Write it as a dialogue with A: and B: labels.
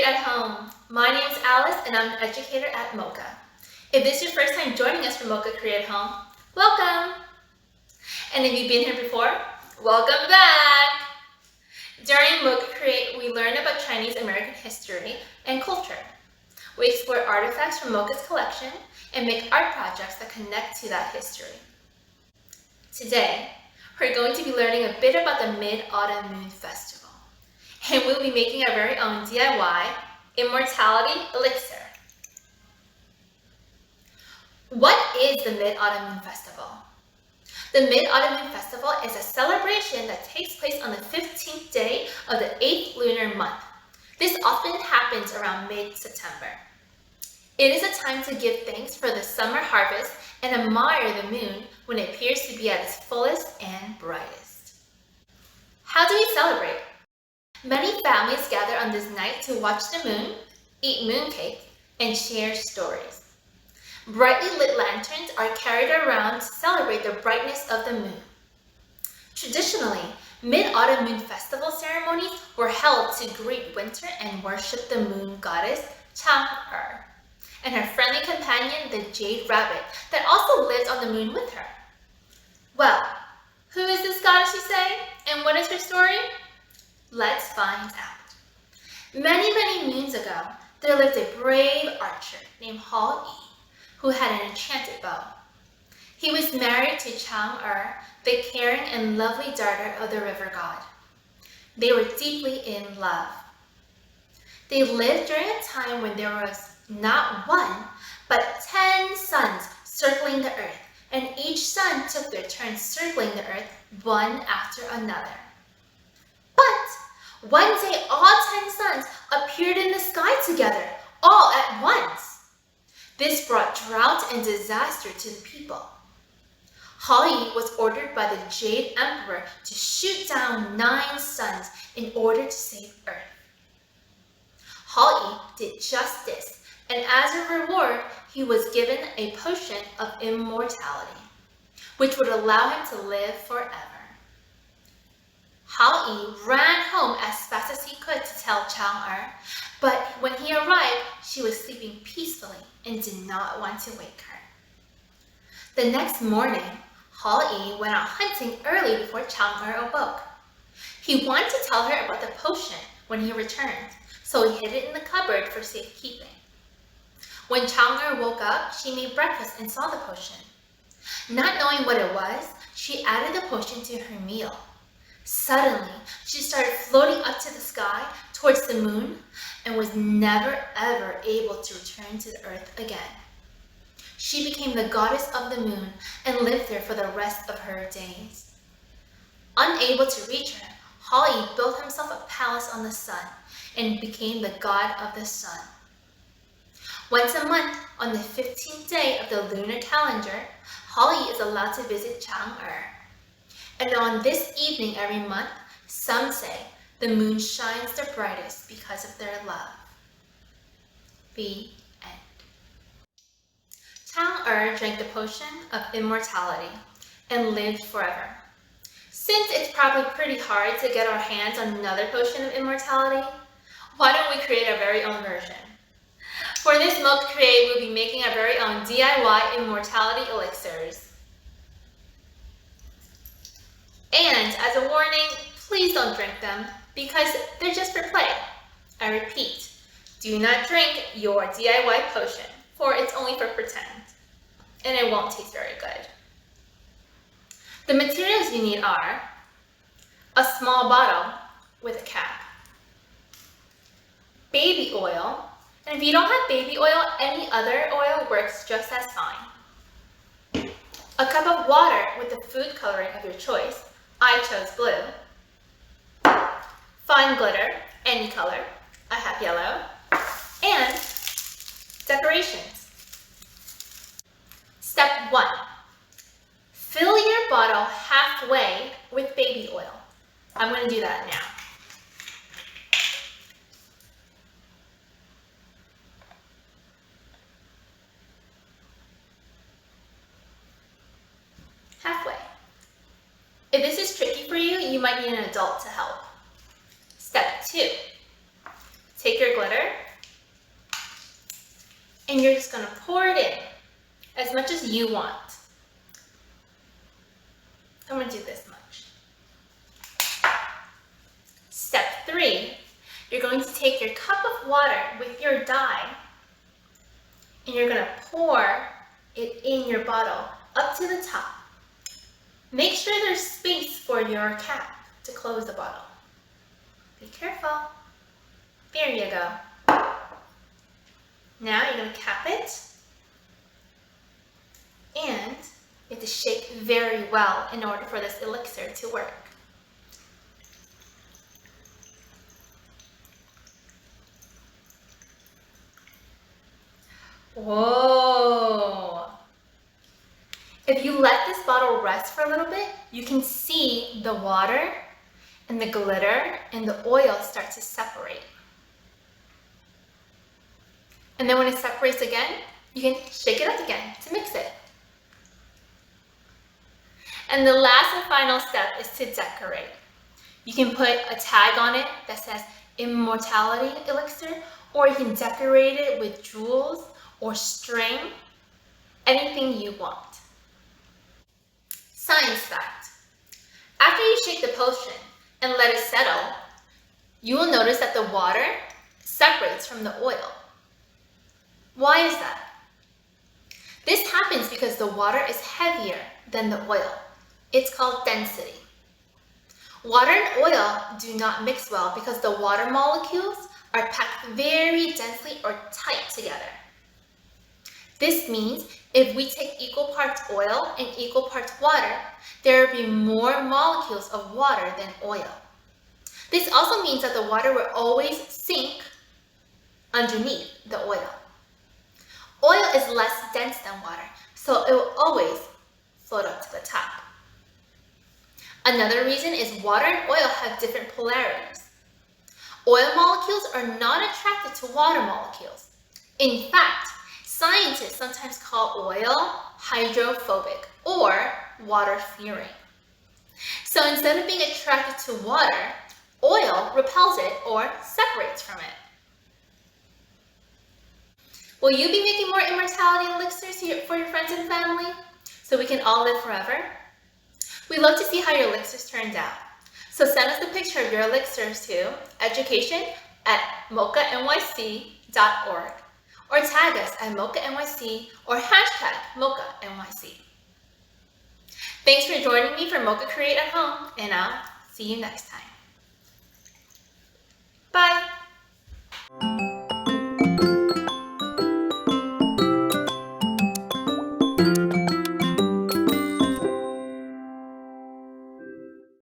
A: at home. My name is Alice and I'm an educator at MOCA. If this is your first time joining us for MOCACREATE at home, welcome! And if you've been here before, welcome back! During MOCACREATE, we learn about Chinese American history and culture. We explore artifacts from MOCA's collection and make art projects that connect to that history. Today, we're going to be learning a bit about the Mid-Autumn Festival. And we'll be making our very own DIY Immortality Elixir. What is the Mid-Autumn Festival? The Mid-Autumn Festival is a celebration that takes place on the 15th day of the 8th lunar month. This often happens around mid-September. It is a time to give thanks for the summer harvest and admire the moon when it appears to be at its fullest and brightest. How do we celebrate? Many families gather on this night to watch the moon, eat mooncake, and share stories. Brightly lit lanterns are carried around to celebrate the brightness of the moon. Traditionally, Mid-Autumn Festival ceremonies were held to greet winter and worship the moon goddess Chang'E and her friendly companion, the jade rabbit, that also lives on the moon with her. Well, who is this goddess, you say? And what is her story? Let's find out. Many moons ago, there lived a brave archer named Chang'E who had an enchanted bow. He was married to Chang'E, the caring and lovely daughter of the river god. They were deeply in love. They lived during a time when there was not one, but 10 suns circling the earth, and each sun took their turn circling the earth one after another. But one day all 10 suns appeared in the sky together, all at once. This brought drought and disaster to the people. Chang'e was ordered by the Jade Emperor to shoot down 9 suns in order to save Earth. Chang'e did just this, and as a reward, he was given a potion of immortality, which would allow him to live forever. Chang'e ran home as fast as he could to tell Chang'E, but when he arrived, she was sleeping peacefully and did not want to wake her. The next morning, Chang'e went out hunting early before Chang'E awoke. He wanted to tell her about the potion when he returned, so he hid it in the cupboard for safekeeping. When Chang'E woke up, she made breakfast and saw the potion. Not knowing what it was, she added the potion to her meal. Suddenly, she started floating up to the sky towards the moon and was never ever able to return to the earth again. She became the goddess of the moon and lived there for the rest of her days. Unable to reach her, Chang'e built himself a palace on the sun and became the god of the sun. Once a month, on the 15th day of the lunar calendar, Chang'e is allowed to visit Chang'E. And on this evening every month, some say the moon shines the brightest because of their love. The end. Chang'E drank the potion of immortality and lived forever. Since it's probably pretty hard to get our hands on another potion of immortality, why don't we create our very own version? For this MOCACREATE, we'll be making our very own DIY Immortality Elixirs. And as a warning, please don't drink them because they're just for play. I repeat, do not drink your DIY potion, for it's only for pretend, and it won't taste very good. The materials you need are a small bottle with a cap, baby oil, and if you don't have baby oil, any other oil works just as fine. A cup of water with the food coloring of your choice. I chose blue. Fine glitter, any color. I have yellow. And decorations. Step 1. Fill your bottle halfway with baby oil. I'm going to do that now. Halfway. If this is tricky for you, you might need an adult to help. Step 2. Take your glitter and you're just going to pour it in as much as you want. I'm going to do this much. Step 3, you're going to take your cup of water with your dye and you're going to pour it in your bottle up to the top. Make sure there's space for your cap to close the bottle. Be careful. There you go. Now you're going to cap it, and you have to shake very well in order for this elixir to work. Whoa! If you let this bottle rest for a little bit, you can see the water and the glitter and the oil start to separate. And then when it separates again, you can shake it up again to mix it. And the last and final step is to decorate. You can put a tag on it that says Immortality Elixir, or you can decorate it with jewels or string, anything you want. Science fact. After you shake the potion and let it settle, you will notice that the water separates from the oil. Why is that? This happens because the water is heavier than the oil. It's called density. Water and oil do not mix well because the water molecules are packed very densely or tight together. This means if we take equal parts oil and equal parts water, there will be more molecules of water than oil. This also means that the water will always sink underneath the oil. Oil is less dense than water, so it will always float up to the top. Another reason is water and oil have different polarities. Oil molecules are not attracted to water molecules. In fact, scientists sometimes call oil hydrophobic or water-fearing. So instead of being attracted to water, oil repels it or separates from it. Will you be making more immortality elixirs for your friends and family so we can all live forever? We'd love to see how your elixirs turned out. So send us a picture of your elixirs to education@mocanyc.org or tag us at MOCANYC or hashtag MOCANYC. Thanks for joining me for MOCACREATE at Home, and I'll see you next time. Bye!